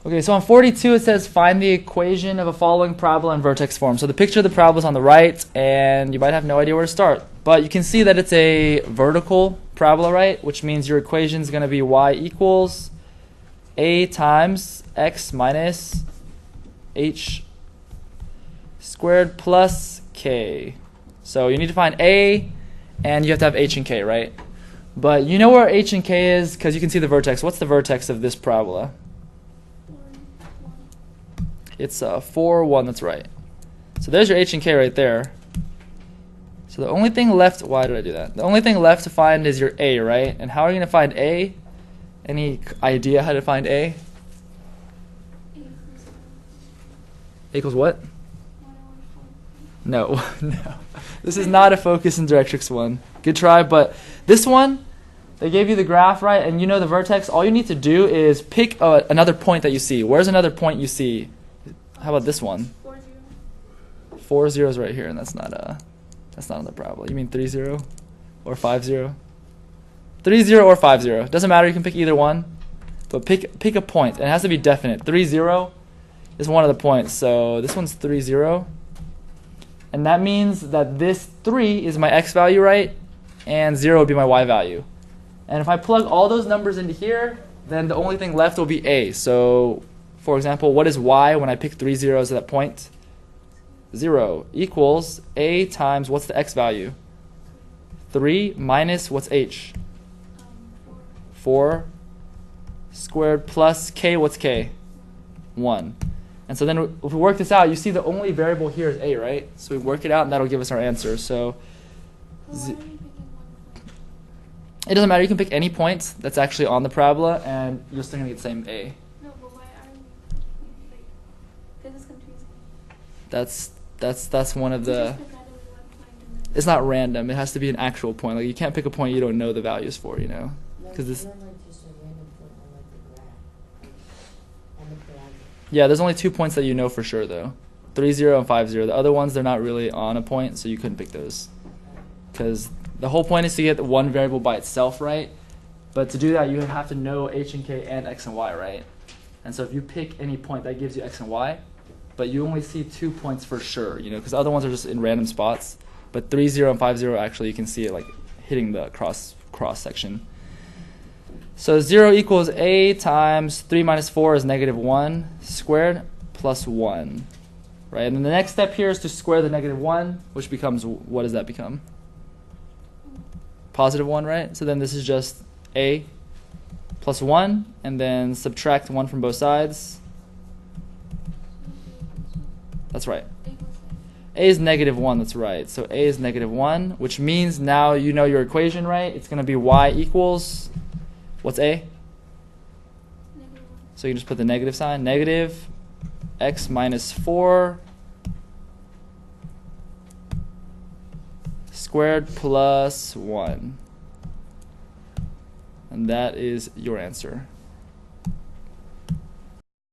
Okay, so on 42 it says find the equation of a following parabola in vertex form. So the picture of the parabola is on the right, and you might have no idea where to start. But you can see that it's a vertical parabola, right? Which means your equation is going to be y equals a times x minus h squared plus k. So you need to find a, and you have to have h and k, right? But you know where h and k is because you can see the vertex. What's the vertex of this parabola? It's 4, 1, that's right. So there's your h and k right there. So the only thing left, why did I do that? The only thing left to find is your a, right? And how are you going to find a? Any idea how to find a? A equals what? No, no. This is not a focus and directrix one. Good try, but this one, they gave you the graph, right? And you know the vertex. All you need to do is pick another point that you see. Where's another point you see? How about this one? 4 zeros right here, and that's not on the parabola. You mean 3 0 or 5 0? 3 0 or 5 0. Doesn't matter. You can pick either one, but pick a point. And it has to be definite. 3 0 is one of the points. So this one's 3 0, and that means that this 3 is my x value, right? And 0 would be my y value. And if I plug all those numbers into here, then the only thing left will be a. So, for example, what is y when I pick 3 zeros at that point? 0 equals a times, what's the x value? 3 minus, what's h? 4 squared plus k, what's k? 1. And so then if we work this out, you see the only variable here is a, right? So we work it out and that'll give us our answer. So it doesn't matter. You can pick any point that's actually on the parabola and you're still going to get the same a. No, but why are you, this is confusing. That's one of the... It's not random. It has to be an actual point. Like you can't pick a point you don't know the values for, you know? Because this... Yeah, there's only 2 points that you know for sure, though. 3 0 and 5 0. The other ones, they're not really on a point, so you couldn't pick those. Because the whole point is to get the one variable by itself, right? But to do that, you have to know h and k and x and y, right? And so if you pick any point, that gives you x and y. But you only see 2 points for sure, you know, because the other ones are just in random spots. But 3 0 and 5 0, actually, you can see it like hitting the cross section. So 0 equals a times 3 minus 4 is negative 1 squared plus 1. Right? And then the next step here is to square the negative 1, which becomes, what does that become? Positive 1, right? So then this is just a plus 1, and then subtract 1 from both sides. That's right. A is negative 1, that's right. So a is negative 1, which means now you know your equation, right? It's going to be y equals... What's a? So you just put the negative sign. Negative x minus 4 squared plus 1. And that is your answer.